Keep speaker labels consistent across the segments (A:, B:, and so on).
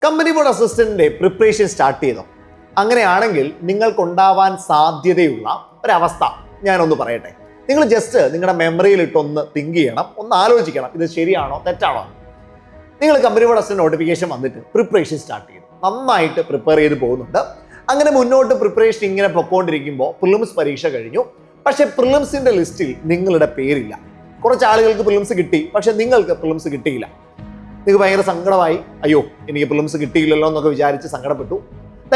A: Company board അസിസ്റ്റന്റിന്റെ preparation start ചെയ്തോ? അങ്ങനെയാണെങ്കിൽ നിങ്ങൾക്കുണ്ടാവാൻ സാധ്യതയുള്ള ഒരവസ്ഥ ഞാനൊന്ന് പറയട്ടെ. നിങ്ങൾ ജസ്റ്റ് നിങ്ങളുടെ മെമ്മറിയിൽ ഇട്ടൊന്ന് തിങ്ക് ചെയ്യണം, ഒന്ന് ആലോചിക്കണം, ഇത് ശരിയാണോ തെറ്റാണോ. നിങ്ങൾ കമ്പനി ബോർഡ് അസിസ്റ്റന്റ് നോട്ടിഫിക്കേഷൻ വന്നിട്ട് പ്രിപ്പറേഷൻ സ്റ്റാർട്ട് ചെയ്തു, നന്നായിട്ട് പ്രിപ്പയർ ചെയ്ത് പോകുന്നുണ്ട്. അങ്ങനെ മുന്നോട്ട് പ്രിപ്പറേഷൻ ഇങ്ങനെ പൊക്കോണ്ടിരിക്കുമ്പോൾ പ്രിലിംസ് പരീക്ഷ കഴിഞ്ഞു. പക്ഷെ പ്രിലിംസിന്റെ ലിസ്റ്റിൽ നിങ്ങളുടെ പേരില്ല. കുറച്ച് ആളുകൾക്ക് പ്രിലിംസ് കിട്ടി, പക്ഷെ നിങ്ങൾക്ക് പ്രിലിംസ് കിട്ടിയില്ല. നിങ്ങൾക്ക് ഭയങ്കര സങ്കടമായി, അയ്യോ എനിക്ക് പ്രിലിംസ് കിട്ടിയില്ലല്ലോ എന്നൊക്കെ വിചാരിച്ച് സങ്കടപ്പെട്ടു.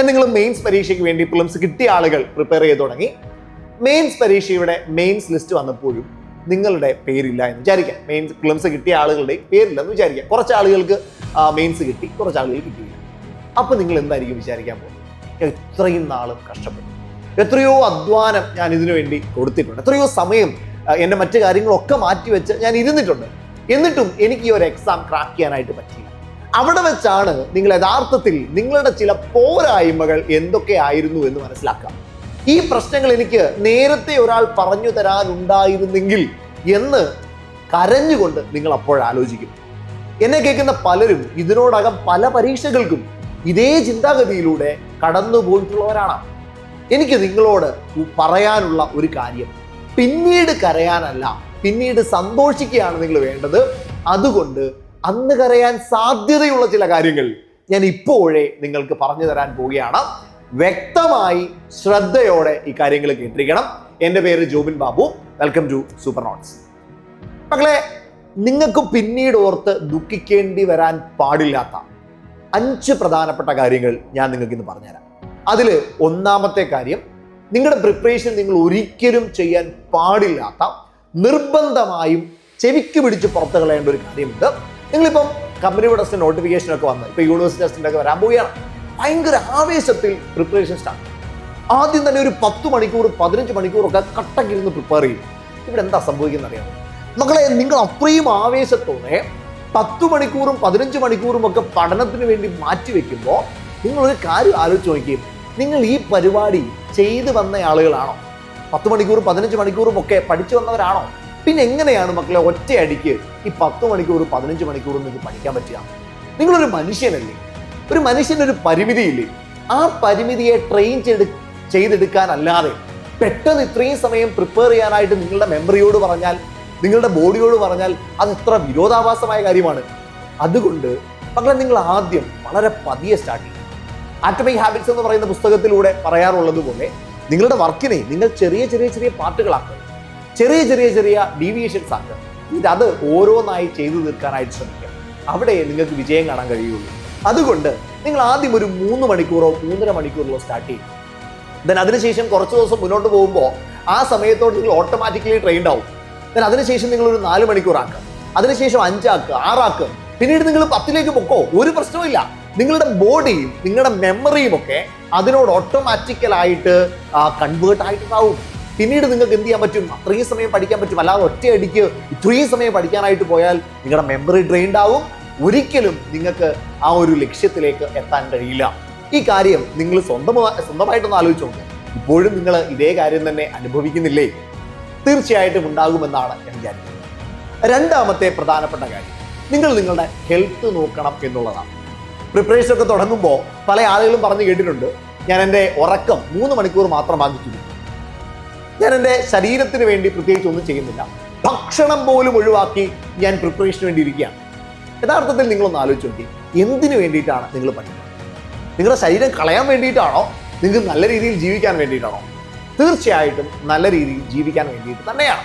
A: നിങ്ങൾ മെയിൻസ് പരീക്ഷയ്ക്ക് വേണ്ടി പ്രിലിംസ് കിട്ടിയ ആളുകൾ പ്രിപ്പയർ ചെയ്ത് തുടങ്ങി. മെയിൻസ് പരീക്ഷയുടെ മെയിൻസ് ലിസ്റ്റ് വന്നപ്പോഴും നിങ്ങളുടെ പേരില്ല എന്ന് വിചാരിക്കാം. മെയിൻസ് പ്രിലിംസ് കിട്ടിയ ആളുകളുടെ പേരില്ലെന്ന് വിചാരിക്കാം. കുറച്ച് ആളുകൾക്ക് മെയിൻസ് കിട്ടി, കുറച്ച് ആളുകൾ കിട്ടിയില്ല. അപ്പോൾ നിങ്ങൾ എന്തായിരിക്കും വിചാരിക്കാൻ പോകുന്നത്? എത്രയും നാളും കഷ്ടപ്പെട്ടു, എത്രയോ അധ്വാനം ഞാൻ ഇതിനു വേണ്ടി കൊടുത്തിട്ടുണ്ട്, എത്രയോ സമയം എൻ്റെ മറ്റു കാര്യങ്ങളൊക്കെ മാറ്റിവെച്ച് ഞാൻ ഇരുന്നിട്ടുണ്ട്, എന്നിട്ടും എനിക്ക് ഈ ഒരു എക്സാം ക്രാക്ക് ചെയ്യാനായിട്ട് പറ്റില്ല. അവിടെ വെച്ചാണ് നിങ്ങൾ യഥാർത്ഥത്തിൽ നിങ്ങളുടെ ചില പോരായ്മകൾ എന്തൊക്കെയായിരുന്നു എന്ന് മനസ്സിലാക്കാം. ഈ പ്രശ്നങ്ങൾ എനിക്ക് നേരത്തെ ഒരാൾ പറഞ്ഞു തരാനുണ്ടായിരുന്നെങ്കിൽ എന്ന് കരഞ്ഞുകൊണ്ട് നിങ്ങൾ അപ്പോഴാലോചിക്കും. എന്നെ കേൾക്കുന്ന പലരും ഇതിനോടകം പല പരീക്ഷകൾക്കും ഇതേ ചിന്താഗതിയിലൂടെ കടന്നു പോയിട്ടുള്ളവരാണ്. എനിക്ക് നിങ്ങളോട് പറയാനുള്ള ഒരു കാര്യം, പിന്നീട് കരയാനല്ല, പിന്നീട് സന്തോഷിക്കുകയാണ് നിങ്ങൾ വേണ്ടത്. അതുകൊണ്ട് അന്ന് കരയാൻ സാധ്യതയുള്ള ചില കാര്യങ്ങൾ ഞാൻ ഇപ്പോഴേ നിങ്ങൾക്ക് പറഞ്ഞു തരാൻ പോവുകയാണ്. വ്യക്തമായി ശ്രദ്ധയോടെ ഈ കാര്യങ്ങൾ കേട്ടിരിക്കണം. എൻ്റെ പേര് Jobin Babu. Welcome to Super Notes. മക്കളെ, നിങ്ങൾക്ക് പിന്നീട് ഓർത്ത് ദുഃഖിക്കേണ്ടി വരാൻ പാടില്ലാത്ത 5 പ്രധാനപ്പെട്ട കാര്യങ്ങൾ ഞാൻ നിങ്ങൾക്ക് ഇന്ന് പറഞ്ഞുതരാം. അതിൽ ഒന്നാമത്തെ കാര്യം, നിങ്ങളുടെ പ്രിപ്പറേഷൻ നിങ്ങൾ ഒരിക്കലും ചെയ്യാൻ പാടില്ലാത്ത, നിർബന്ധമായും ചെവിക്ക് പിടിച്ച് പുറത്ത് കളയേണ്ട ഒരു കാര്യമുണ്ട്. നിങ്ങളിപ്പം കമ്പനി ബോർഡ് അസിസ്റ്റന്റ് നോട്ടിഫിക്കേഷൻ ഒക്കെ വന്ന് ഇപ്പൊ യൂണിവേഴ്സിറ്റി അസിസ്റ്റന്റ് ഒക്കെ വരാൻ പോവുകയാണ്. ഭയങ്കര ആവേശത്തിൽ പ്രിപ്പറേഷൻ സ്റ്റാർട്ട്. ആദ്യം തന്നെ ഒരു 10 മണിക്കൂർ 15 മണിക്കൂറൊക്കെ കട്ടക്കിരുന്ന് പ്രിപ്പയർ ചെയ്യും. ഇവിടെ എന്താ സംഭവിക്കുന്നത് അറിയാമോ മക്കളെ? നിങ്ങൾ അത്രയും ആവേശത്തോടെ 10 മണിക്കൂറും 15 മണിക്കൂറും ഒക്കെ പഠനത്തിന് വേണ്ടി മാറ്റിവെക്കുമ്പോൾ നിങ്ങളൊരു കാര്യം ആലോചിച്ച് നോക്കിയും, നിങ്ങൾ ഈ പരിപാടി ചെയ്തു വന്ന ആളുകളാണോ? 10 മണിക്കൂറും 15 മണിക്കൂറും ഒക്കെ പഠിച്ചു വന്നവരാണോ? പിന്നെ എങ്ങനെയാണ് മക്കളെ ഒറ്റയടിക്ക് ഈ 10 മണിക്കൂറും 15 മണിക്കൂറും നിങ്ങൾക്ക് പഠിക്കാൻ പറ്റുക? നിങ്ങളൊരു മനുഷ്യനല്ലേ? ഒരു മനുഷ്യനൊരു പരിമിതിയില്ലേ? ആ പരിമിതിയെ ട്രെയിൻ ചെയ്തെടുക്കാനല്ലാതെ പെട്ടെന്ന് ഇത്രയും സമയം പ്രിപ്പയർ ചെയ്യാനായിട്ട് നിങ്ങളുടെ മെമ്മറിയോട് പറഞ്ഞാൽ, നിങ്ങളുടെ ബോഡിയോട് പറഞ്ഞാൽ അത് എത്ര വിരോധാഭാസമായ കാര്യമാണ്. അതുകൊണ്ട് മക്കളെ, നിങ്ങൾ ആദ്യം വളരെ പതിയെ സ്റ്റാർട്ട് ചെയ്യും. ആറ്റമിക് ഹാബിറ്റ്സ് എന്ന് പറയുന്ന പുസ്തകത്തിലൂടെ പറയാറുള്ളത് പോലെ നിങ്ങളുടെ വർക്കിനെ നിങ്ങൾ ചെറിയ ചെറിയ ചെറിയ പാർട്ടുകളാക്കുക, ചെറിയ ചെറിയ ചെറിയ ഡീവിയേഷൻസ് ആക്കുക. ഇത് ഓരോന്നായി ചെയ്തു തീർക്കാനായിട്ട് ശ്രമിക്കുക. അവിടെ നിങ്ങൾക്ക് വിജയം കാണാൻ കഴിയുള്ളൂ. അതുകൊണ്ട് നിങ്ങൾ ആദ്യം ഒരു 3 മണിക്കൂറോ 3.5 മണിക്കൂറിലോ സ്റ്റാർട്ട് ചെയ്യും. ദെൻ അതിനുശേഷം കുറച്ച് ദിവസം മുന്നോട്ട് പോകുമ്പോൾ ആ സമയത്തോട് നിങ്ങൾ ഓട്ടോമാറ്റിക്കലി ട്രെയിൻഡ് ആവും. ദെൻ അതിനുശേഷം നിങ്ങൾ ഒരു 4 മണിക്കൂർ ആക്കുക, അതിനുശേഷം 5 ആക്കുക, 6 ആക്കുക. പിന്നീട് നിങ്ങൾ 10ലേക്ക് പൊക്കോ, ഒരു പ്രശ്നവുമില്ല. നിങ്ങളുടെ ബോഡിയും നിങ്ങളുടെ മെമ്മറിയും ഒക്കെ അതിനോട് ഓട്ടോമാറ്റിക്കലായിട്ട് കൺവേർട്ട് ആയിട്ടുണ്ടാവും. പിന്നീട് നിങ്ങൾക്ക് എന്ത് ചെയ്യാൻ പറ്റും? അത്രയും സമയം പഠിക്കാൻ പറ്റും. അല്ലാതെ ഒറ്റയടിക്ക് ഇത്രയും സമയം പഠിക്കാനായിട്ട് പോയാൽ നിങ്ങളുടെ മെമ്മറി ഡ്രെയിൻഡ് ആവും. ഒരിക്കലും നിങ്ങൾക്ക് ആ ഒരു ലക്ഷ്യത്തിലേക്ക് എത്താൻ കഴിയില്ല. ഈ കാര്യം നിങ്ങൾ സ്വന്തമായിട്ടൊന്ന് ആലോചിച്ച് നോക്കുക. ഇപ്പോഴും നിങ്ങൾ ഇതേ കാര്യം തന്നെ അനുഭവിക്കുന്നില്ലേ? തീർച്ചയായിട്ടും ഉണ്ടാകുമെന്നാണ് ഞാൻ വിചാരിക്കുന്നത്. രണ്ടാമത്തെ പ്രധാനപ്പെട്ട കാര്യം, നിങ്ങൾ നിങ്ങളുടെ ഹെൽത്ത് നോക്കണം എന്നുള്ളതാണ്. പ്രിപ്പറേഷൻ ഒക്കെ തുടങ്ങുമ്പോൾ പല ആളുകളും പറഞ്ഞു കേട്ടിട്ടുണ്ട്, ഞാൻ എൻ്റെ ഉറക്കം 3 മണിക്കൂർ മാത്രം ബാധിച്ചിരിക്കുന്നു, ഞാൻ എൻ്റെ ശരീരത്തിന് വേണ്ടി പ്രത്യേകിച്ച് ഒന്നും ചെയ്യുന്നില്ല, ഭക്ഷണം പോലും ഒഴിവാക്കി ഞാൻ പ്രിപ്പറേഷന് വേണ്ടി ഇരിക്കുകയാണ്. യഥാർത്ഥത്തിൽ നിങ്ങളൊന്ന് ആലോചിച്ച് നോക്കി, എന്തിനു വേണ്ടിയിട്ടാണ് നിങ്ങൾ പഠിക്കുന്നത്? നിങ്ങളുടെ ശരീരം കളയാൻ വേണ്ടിയിട്ടാണോ? നിങ്ങൾക്ക് നല്ല രീതിയിൽ ജീവിക്കാൻ വേണ്ടിയിട്ടാണോ? തീർച്ചയായിട്ടും നല്ല രീതിയിൽ ജീവിക്കാൻ വേണ്ടിയിട്ട് തന്നെയാണ്.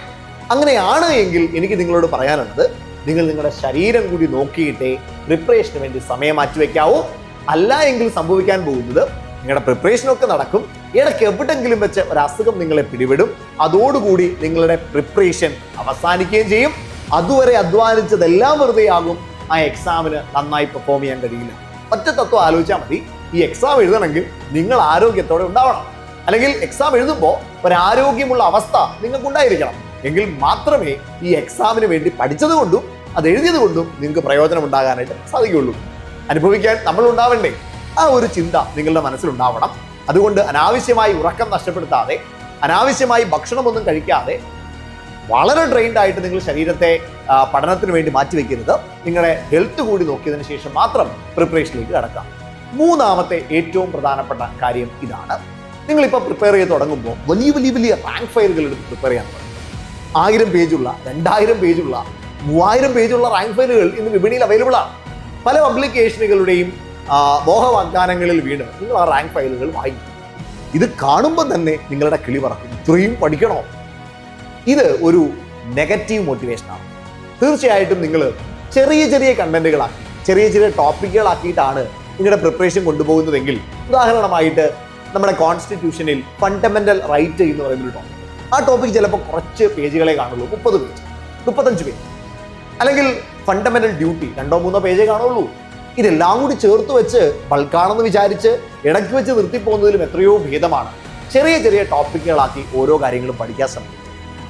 A: അങ്ങനെയാണ് എങ്കിൽ എനിക്ക് നിങ്ങളോട് പറയാനുള്ളത്, നിങ്ങൾ നിങ്ങളുടെ ശരീരം കൂടി നോക്കിയിട്ടേ പ്രിപ്പറേഷന് വേണ്ടി സമയം മാറ്റിവെക്കാവൂ. അല്ല എങ്കിൽ സംഭവിക്കാൻ പോകുന്നത്, നിങ്ങളുടെ പ്രിപ്പറേഷനൊക്കെ നടക്കും, ഇടയ്ക്ക് എവിടെങ്കിലും വെച്ച് ഒരു അസുഖം നിങ്ങളെ പിടിപെടും. അതോടുകൂടി നിങ്ങളുടെ പ്രിപ്പറേഷൻ അവസാനിക്കുകയും ചെയ്യും. അതുവരെ അധ്വാനിച്ചതെല്ലാം വെറുതെ ആകും. ആ എക്സാമിന് നന്നായി പെർഫോം ചെയ്യാൻ കഴിയില്ല. ഒറ്റ തത്വം ആലോചിച്ചാൽ മതി. ഈ എക്സാം എഴുതണമെങ്കിൽ നിങ്ങൾ ആരോഗ്യത്തോടെ ഉണ്ടാവണം. അല്ലെങ്കിൽ എക്സാം എഴുതുമ്പോൾ ഒരു ആരോഗ്യമുള്ള അവസ്ഥ നിങ്ങൾക്കുണ്ടായിരിക്കണം. എങ്കിൽ മാത്രമേ ഈ എക്സാമിന് വേണ്ടി പഠിച്ചത് കൊണ്ടും അത് എഴുതിയത് കൊണ്ടും നിങ്ങൾക്ക് പ്രയോജനം ഉണ്ടാകാനായിട്ട് സാധിക്കുകയുള്ളൂ. അനുഭവിക്കാൻ നമ്മൾ ഉണ്ടാവണ്ടേ? ആ ഒരു ചിന്ത നിങ്ങളുടെ മനസ്സിലുണ്ടാവണം. അതുകൊണ്ട് അനാവശ്യമായി ഉറക്കം നഷ്ടപ്പെടുത്താതെ, അനാവശ്യമായി ഭക്ഷണമൊന്നും കഴിക്കാതെ, വളരെ ഡ്രെയിൻഡ് ആയിട്ട് നിങ്ങൾ ശരീരത്തെ പഠനത്തിന് വേണ്ടി മാറ്റിവെക്കരുത്. നിങ്ങളുടെ ഹെൽത്ത് കൂടി നോക്കിയതിന് ശേഷം മാത്രം പ്രിപ്പറേഷനിലേക്ക് കടക്കാം. മൂന്നാമത്തെ ഏറ്റവും പ്രധാനപ്പെട്ട കാര്യം ഇതാണ്. നിങ്ങളിപ്പോൾ പ്രിപ്പയർ ചെയ്ത് തുടങ്ങുമ്പോൾ വലിയ വലിയ വലിയ റാങ്ക് ഫയലുകൾ എടുത്ത് പ്രിപ്പയർ ചെയ്യാൻ തുടങ്ങും. 1000 പേജുള്ള 2000 പേജുള്ള 3000 പേജുള്ള റാങ്ക് ഫയലുകൾ ഇന്ന് വിപണിയിൽ അവൈലബിൾ ആണ്. പല പബ്ലിക്കേഷനുകളുടെയും മോഹവാഗ്ദാനങ്ങളിൽ വീണ് നിങ്ങൾ ആ റാങ്ക് ഫയലുകൾ വായിക്കും. ഇത് കാണുമ്പോൾ തന്നെ നിങ്ങളുടെ കിളി പറക്കും. ഇത്രയും പഠിക്കണോ? ഇത് ഒരു നെഗറ്റീവ് മോട്ടിവേഷനാണ്. തീർച്ചയായിട്ടും നിങ്ങൾ ചെറിയ ചെറിയ കണ്ടന്റുകളാക്കി ചെറിയ ചെറിയ ടോപ്പിക്കുകളാക്കിയിട്ടാണ് നിങ്ങളുടെ പ്രിപ്പറേഷൻ കൊണ്ടുപോകുന്നതെങ്കിൽ, ഉദാഹരണമായിട്ട് നമ്മുടെ കോൺസ്റ്റിറ്റ്യൂഷനിൽ ഫണ്ടമെന്റൽ റൈറ്റ് എന്ന് പറയുന്നൊരു ടോപ്പിക്, ആ ടോപ്പിക് ചിലപ്പോൾ കുറച്ച് പേജുകളെ കാണുള്ളൂ, 30 പേജ് 35 പേജ്, അല്ലെങ്കിൽ ഫണ്ടമെന്റൽ ഡ്യൂട്ടി 2-3 പേജേ കാണുള്ളൂ. ഇതെല്ലാം കൂടി ചേർത്ത് വെച്ച് ബൾക്കാണെന്ന് വിചാരിച്ച് ഇടയ്ക്ക് വെച്ച് നിർത്തിപ്പോകുന്നതിലും എത്രയോ ഭേദമാണ് ചെറിയ ചെറിയ ടോപ്പിക്കുകളാക്കി ഓരോ കാര്യങ്ങളും പഠിക്കാൻ ശ്രമിക്കുന്നത്.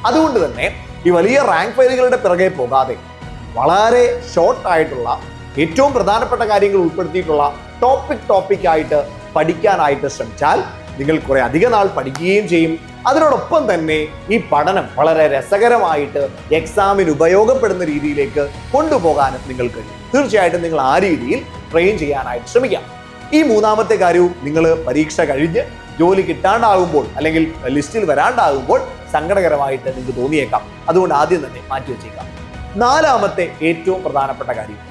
A: അതുകൊണ്ട് തന്നെ ഈ വലിയ റാങ്ക് ഫയലുകളുടെ പിറകെ പോകാതെ വളരെ ഷോർട്ട് ആയിട്ടുള്ള ഏറ്റവും പ്രധാനപ്പെട്ട കാര്യങ്ങൾ ഉൾപ്പെടുത്തിയിട്ടുള്ള ടോപ്പിക്കായിട്ട് പഠിക്കാനായിട്ട് ശ്രമിച്ചാൽ നിങ്ങൾ കുറെ അധിക നാൾ പഠിക്കുകയും ചെയ്യും. അതിനോടൊപ്പം തന്നെ ഈ പഠനം വളരെ രസകരമായിട്ട് എക്സാമിന് ഉപയോഗപ്പെടുന്ന രീതിയിലേക്ക് കൊണ്ടുപോകാനും നിങ്ങൾക്ക് കഴിയും. തീർച്ചയായിട്ടും നിങ്ങൾ ആ രീതിയിൽ ട്രെയിൻ ചെയ്യാനായിട്ട് ശ്രമിക്കാം. ഈ മൂന്നാമത്തെ കാര്യവും നിങ്ങൾ പരീക്ഷ കഴിഞ്ഞ് ജോലി കിട്ടാണ്ടാകുമ്പോൾ അല്ലെങ്കിൽ ലിസ്റ്റിൽ വരാണ്ടാകുമ്പോൾ സങ്കടകരമായിട്ട് നിങ്ങൾക്ക് തോന്നിയേക്കാം. അതുകൊണ്ട് ആദ്യം തന്നെ മാറ്റി വെച്ചേക്കാം. നാലാമത്തെ ഏറ്റവും പ്രധാനപ്പെട്ട കാര്യം,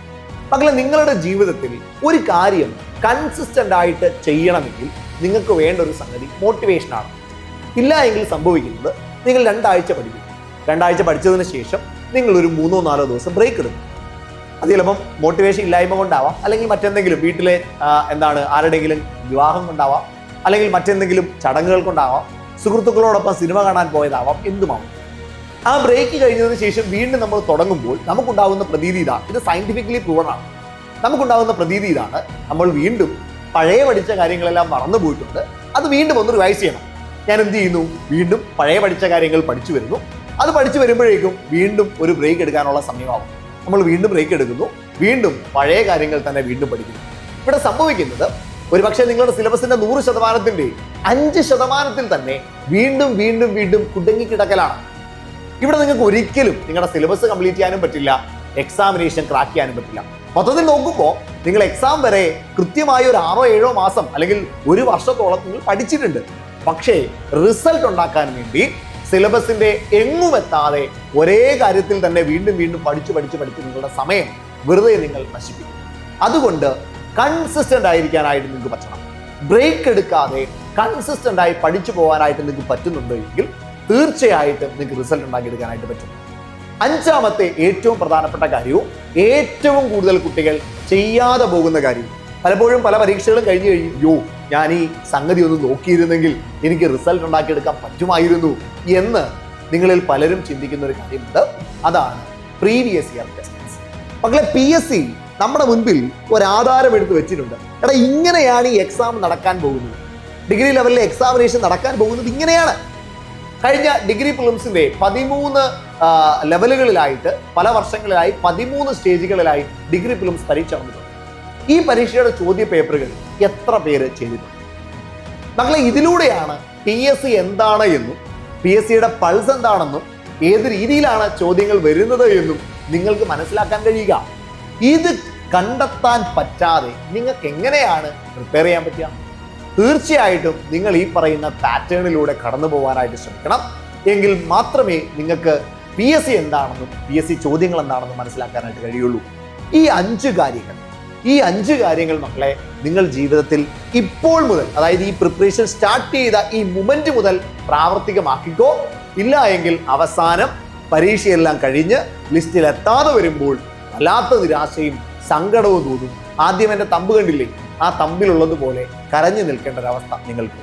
A: മക്കളെ, നിങ്ങളുടെ ജീവിതത്തിൽ ഒരു കാര്യം കൺസിസ്റ്റന്റ് ആയിട്ട് ചെയ്യണമെങ്കിൽ നിങ്ങൾക്ക് വേണ്ട ഒരു സംഗതി മോട്ടിവേഷനാണ്. ഇല്ല എങ്കിൽ സംഭവിക്കുന്നത്, നിങ്ങൾ 2 ആഴ്ച പഠിക്കും. 2 ആഴ്ച പഠിച്ചതിന് ശേഷം നിങ്ങൾ ഒരു 3-4 ദിവസം ബ്രേക്ക് എടുക്കും. അത് ചിലപ്പം മോട്ടിവേഷൻ ഇല്ലായ്മ കൊണ്ടാവാം, അല്ലെങ്കിൽ മറ്റെന്തെങ്കിലും വീട്ടിലെ ആരുടെയെങ്കിലും വിവാഹം കൊണ്ടാവാം, അല്ലെങ്കിൽ മറ്റെന്തെങ്കിലും ചടങ്ങുകൾ കൊണ്ടാവാം, സുഹൃത്തുക്കളോടൊപ്പം സിനിമ കാണാൻ പോയതാവാം, എന്തുമാവാം. ആ ബ്രേക്ക് കഴിഞ്ഞതിന് ശേഷം വീണ്ടും നമ്മൾ തുടങ്ങുമ്പോൾ നമുക്കുണ്ടാകുന്ന പ്രതീതി ഇതാണ്. ഇത് സയന്റിഫിക്കലി പ്രൂവൺ ആണ്. നമുക്കുണ്ടാകുന്ന പ്രതീതി ഇതാണ്, നമ്മൾ വീണ്ടും പഴയ പഠിച്ച കാര്യങ്ങളെല്ലാം മറന്നു പോയിട്ടുണ്ട്, അത് വീണ്ടും ഒന്ന് റിവൈസ് ചെയ്യണം. ഞാൻ എന്ത് ചെയ്യുന്നു? വീണ്ടും പഴയ പഠിച്ച കാര്യങ്ങൾ പഠിച്ചു വരുന്നു. അത് പഠിച്ചു വരുമ്പോഴേക്കും വീണ്ടും ഒരു ബ്രേക്ക് എടുക്കാനുള്ള സമയമാവും. നമ്മൾ വീണ്ടും ബ്രേക്ക് എടുക്കുന്നു, വീണ്ടും പഴയ കാര്യങ്ങൾ തന്നെ വീണ്ടും പഠിക്കുന്നു. ഇവിടെ സംഭവിക്കുന്നത്, ഒരുപക്ഷെ നിങ്ങളുടെ സിലബസിന്റെ 100%-ന്റെ 5% തന്നെ വീണ്ടും വീണ്ടും വീണ്ടും കുടുങ്ങിക്കിടക്കലാണ്. ഇവിടെ നിങ്ങൾക്ക് ഒരിക്കലും നിങ്ങളുടെ സിലബസ് കംപ്ലീറ്റ് ചെയ്യാനും പറ്റില്ല, എക്സാമിനേഷൻ ക്രാക്ക് ചെയ്യാനും പറ്റില്ല. മൊത്തത്തിൽ നോക്കുമ്പോൾ നിങ്ങൾ എക്സാം വരെ കൃത്യമായി ഒരു 6-7 മാസം അല്ലെങ്കിൽ 1 വർഷത്തോളം നിങ്ങൾ പഠിച്ചിട്ടുണ്ട്. പക്ഷേ റിസൾട്ട് ഉണ്ടാക്കാൻ വേണ്ടി സിലബസിന്റെ എങ്ങും എത്താതെ ഒരേ കാര്യത്തിൽ തന്നെ വീണ്ടും വീണ്ടും പഠിച്ച് നിങ്ങളുടെ സമയം വെറുതെ നിങ്ങൾ നശിപ്പിക്കും. അതുകൊണ്ട് കൺസിസ്റ്റന്റ് ആയിരിക്കാനായിട്ട് നിങ്ങൾക്ക് പറ്റണം. ബ്രേക്ക് എടുക്കാതെ കൺസിസ്റ്റന്റ് ആയി പഠിച്ചു പോകാനായിട്ട് നിങ്ങൾക്ക് പറ്റുന്നുണ്ട് എങ്കിൽ തീർച്ചയായിട്ടും നിങ്ങൾക്ക് റിസൾട്ട് ഉണ്ടാക്കിയെടുക്കാനായിട്ട് പറ്റും. 5ാമത്തെ ഏറ്റവും പ്രധാനപ്പെട്ട കാര്യവും ഏറ്റവും കൂടുതൽ കുട്ടികൾ ചെയ്യാതെ പോകുന്ന കാര്യവും, പലപ്പോഴും പല പരീക്ഷകളും കഴിഞ്ഞു ഞാൻ ഈ സംഗതി ഒന്ന് നോക്കിയിരുന്നെങ്കിൽ എനിക്ക് റിസൾട്ട് ഉണ്ടാക്കിയെടുക്കാൻ പറ്റുമായിരുന്നു എന്ന് നിങ്ങളിൽ പലരും ചിന്തിക്കുന്ന ഒരു കാര്യമുണ്ട്. അതാണ് പ്രീവിയസ് ഇയർ ക്വസ്റ്റ്യൻസ്. മക്കളെ, PSC നമ്മുടെ മുൻപിൽ ഒരു ആധാരം എടുത്ത് വെച്ചിട്ടുണ്ട്. എടാ, ഇങ്ങനെയാണ് ഈ എക്സാം നടക്കാൻ പോകുന്നത്. ഡിഗ്രി ലെവലിലെ എക്സാമിനേഷൻ നടക്കാൻ പോകുന്നത് ഇങ്ങനെയാണ്. കഴിഞ്ഞ ഡിഗ്രി പ്രിലിംസിന്റെ 13 ലെവലുകളിലായിട്ട് പല വർഷങ്ങളിലായി 13 സ്റ്റേജുകളിലായി ഡിഗ്രി പ്രിലിംസ് പരീക്ഷ വന്നിട്ടുണ്ട്. ഈ പരീക്ഷയുടെ ചോദ്യ പേപ്പറുകൾ എത്ര പേര് ചെയ്തിട്ടുണ്ട്? മക്കളെ, ഇതിലൂടെയാണ് PSC എന്താണ് എന്നും PSCയുടെ പൾസ് എന്താണെന്നും ഏത് രീതിയിലാണ് ചോദ്യങ്ങൾ വരുന്നത് എന്നും നിങ്ങൾക്ക് മനസ്സിലാക്കാൻ കഴിയുക. ഇത് കണ്ടെത്താൻ പറ്റാതെ നിങ്ങൾക്ക് എങ്ങനെയാണ് പ്രിപ്പയർ ചെയ്യാൻ പറ്റുക? തീർച്ചയായിട്ടും നിങ്ങൾ ഈ പറയുന്ന പാറ്റേണിലൂടെ കടന്നു പോകാനായിട്ട് ശ്രമിക്കണം. എങ്കിൽ മാത്രമേ നിങ്ങൾക്ക് PSC എന്താണെന്നും PSC ചോദ്യങ്ങൾ എന്താണെന്നും മനസ്സിലാക്കാനായിട്ട് കഴിയുള്ളൂ. ഈ 5 കാര്യങ്ങൾ മക്കളെ, നിങ്ങൾ ജീവിതത്തിൽ ഇപ്പോൾ മുതൽ, അതായത് ഈ പ്രിപ്പറേഷൻ സ്റ്റാർട്ട് ചെയ്ത ഈ മൊമെന്റ് മുതൽ പ്രാവർത്തികമാക്കിക്കോ. ഇല്ല എങ്കിൽ അവസാനം പരീക്ഷയെല്ലാം കഴിഞ്ഞ് ലിസ്റ്റിൽ എത്താതെ വരുമ്പോൾ വല്ലാത്ത നിരാശയും സങ്കടവും തോന്നും. ആദ്യം എൻ്റെ തമ്പ് കണ്ടില്ലേ, ആ തമ്പിലുള്ളതുപോലെ കരഞ്ഞു നിൽക്കേണ്ട ഒരവസ്ഥ നിങ്ങൾക്ക്.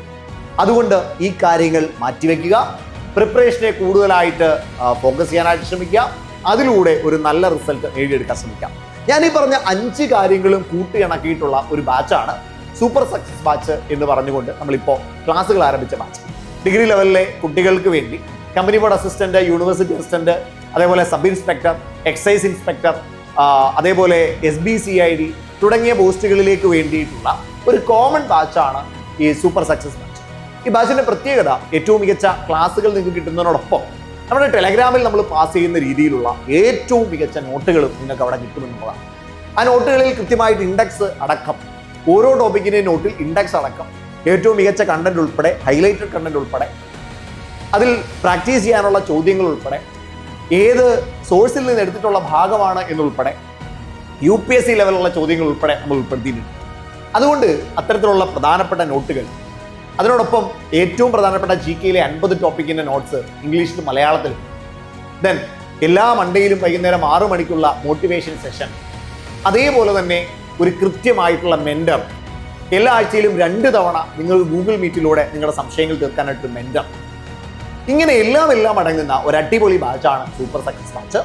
A: അതുകൊണ്ട് ഈ കാര്യങ്ങൾ മാറ്റിവെക്കുക. പ്രിപ്പറേഷനെ കൂടുതലായിട്ട് ഫോക്കസ് ചെയ്യാനായിട്ട് ശ്രമിക്കുക. അതിലൂടെ ഒരു നല്ല റിസൾട്ട് നേടിയെടുക്കാൻ ശ്രമിക്കാം. ഞാൻ ഈ പറഞ്ഞ 5 കാര്യങ്ങളും കൂട്ടിയിണക്കിയിട്ടുള്ള ഒരു ബാച്ചാണ് സൂപ്പർ സക്സസ് ബാച്ച് എന്ന് പറഞ്ഞുകൊണ്ട് നമ്മളിപ്പോൾ ക്ലാസ്സുകൾ ആരംഭിച്ച ബാച്ച്. ഡിഗ്രി ലെവലിലെ കുട്ടികൾക്ക് വേണ്ടി company board assistant, university assistant, അതേപോലെ സബ് ഇൻസ്പെക്ടർ, എക്സൈസ് ഇൻസ്പെക്ടർ, അതേപോലെ SBCID തുടങ്ങിയ പോസ്റ്റുകളിലേക്ക് വേണ്ടിയിട്ടുള്ള ഒരു കോമൺ ബാച്ചാണ് ഈ സൂപ്പർ സക്സസ് ബാച്ച്. ഈ ബാച്ചിന്റെ പ്രത്യേകത, ഏറ്റവും മികച്ച ക്ലാസ്സുകൾ നിങ്ങൾക്ക് കിട്ടുന്നതിനോടൊപ്പം നമ്മുടെ ടെലഗ്രാമിൽ നമ്മൾ പാസ് ചെയ്യുന്ന രീതിയിലുള്ള ഏറ്റവും മികച്ച നോട്ടുകളും നിങ്ങൾക്ക് അവിടെ കിട്ടുമെന്നുള്ളതാണ്. ആ നോട്ടുകളിൽ കൃത്യമായിട്ട് ഇൻഡെക്സ് അടക്കം, ഓരോ ടോപ്പിക്കിൻ്റെയും നോട്ടിൽ ഇൻഡെക്സ് അടക്കം, ഏറ്റവും മികച്ച കണ്ടന്റ് ഉൾപ്പെടെ, ഹൈലൈറ്റഡ് കണ്ടന്റ് ഉൾപ്പെടെ, അതിൽ പ്രാക്ടീസ് ചെയ്യാനുള്ള ചോദ്യങ്ങൾ ഉൾപ്പെടെ, ഏത് സോഴ്സിൽ നിന്ന് എടുത്തിട്ടുള്ള ഭാഗമാണ് എന്നുൾപ്പെടെ, UPSC ലെവലുള്ള ചോദ്യങ്ങൾ ഉൾപ്പെടെ നമ്മൾ ഉൾപ്പെടുത്തിയിട്ടുണ്ട്. അതുകൊണ്ട് അത്തരത്തിലുള്ള പ്രധാനപ്പെട്ട നോട്ടുകൾ, അതിനോടൊപ്പം ഏറ്റവും പ്രധാനപ്പെട്ട GKയിലെ 50 ടോപ്പിക്കിൻ്റെ നോട്ട്സ് ഇംഗ്ലീഷിലും മലയാളത്തിലും, ദെൻ എല്ലാ മൺഡേയിലും വൈകുന്നേരം 6 മണിക്കുള്ള മോട്ടിവേഷൻ സെഷൻ, അതേപോലെ തന്നെ ഒരു കൃത്യമായിട്ടുള്ള മെൻറ്റർ, എല്ലാ ആഴ്ചയിലും 2 തവണ നിങ്ങൾ ഗൂഗിൾ മീറ്റിലൂടെ നിങ്ങളുടെ സംശയങ്ങൾ തീർക്കാനായിട്ട് മെൻറ്റർ, ഇങ്ങനെ എല്ലാം അടങ്ങുന്ന ഒരു അടിപൊളി ബാച്ചാണ് സൂപ്പർ സക്സസ് ബാച്ച്.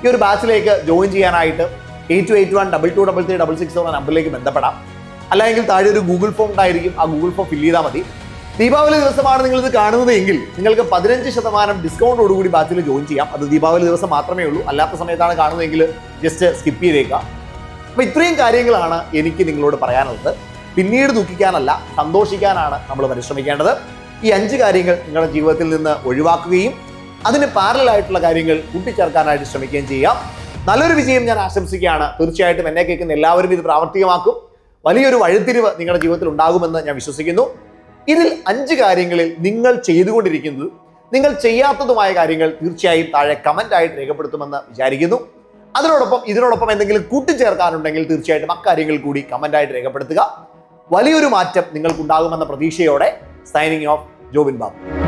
A: ഈ ഒരു ബാച്ചിലേക്ക് ജോയിൻ ചെയ്യാനായിട്ട് 8281223366 എന്ന നമ്പറിലേക്ക് ബന്ധപ്പെടാം. അല്ലെങ്കിൽ താഴെ ഒരു ഗൂഗിൾ ഫോം ഉണ്ടായിരിക്കും, ആ ഗൂഗിൾ ഫോം ഫില്ല് ചെയ്താൽ മതി. ദീപാവലി ദിവസമാണ് നിങ്ങളിത് കാണുന്നത് എങ്കിൽ നിങ്ങൾക്ക് 15% ഡിസ്കൗണ്ടോടുകൂടി ബാച്ചിൽ ജോയിൻ ചെയ്യാം. അത് ദീപാവലി ദിവസം മാത്രമേ ഉള്ളൂ. അല്ലാത്ത സമയത്താണ് കാണുന്നതെങ്കിൽ ജസ്റ്റ് സ്കിപ്പ് ചെയ്തേക്കാം. അപ്പോൾ ഇത്രയും കാര്യങ്ങളാണ് എനിക്ക് നിങ്ങളോട് പറയാനുള്ളത്. പിന്നീട് ദുഃഖിക്കാനല്ല, സന്തോഷിക്കാനാണ് നമ്മൾ പരിശ്രമിക്കേണ്ടത്. ഈ 5 കാര്യങ്ങൾ നിങ്ങളുടെ ജീവിതത്തിൽ നിന്ന് ഒഴിവാക്കുകയും അതിന് പാരലായിട്ടുള്ള കാര്യങ്ങൾ കൂട്ടിച്ചേർക്കാനായിട്ട് ശ്രമിക്കുകയും ചെയ്യാം. നല്ലൊരു വിജയം ഞാൻ ആശംസിക്കുകയാണ്. തീർച്ചയായിട്ടും എന്നെ കേൾക്കുന്ന എല്ലാവരും ഇത് പ്രാവർത്തികമാക്കും. വലിയൊരു വഴിത്തിരിവ് നിങ്ങളുടെ ജീവിതത്തിൽ ഉണ്ടാകുമെന്ന് ഞാൻ വിശ്വസിക്കുന്നു. ഇതിൽ 5 കാര്യങ്ങളിൽ നിങ്ങൾ ചെയ്തുകൊണ്ടിരിക്കുന്നത്, നിങ്ങൾ ചെയ്യാത്തതുമായ കാര്യങ്ങൾ തീർച്ചയായും താഴെ കമന്റ് ആയിട്ട് രേഖപ്പെടുത്തുമെന്ന് വിചാരിക്കുന്നു. ഇതിനോടൊപ്പം എന്തെങ്കിലും കൂട്ടിച്ചേർക്കാനുണ്ടെങ്കിൽ തീർച്ചയായിട്ടും അക്കാര്യങ്ങൾ കൂടി കമന്റ് ആയിട്ട് രേഖപ്പെടുത്തുക. വലിയൊരു മാറ്റം നിങ്ങൾക്കുണ്ടാകുമെന്ന പ്രതീക്ഷയോടെ സൈനിങ് ഓഫ്, ജോബിൻ ബാബു.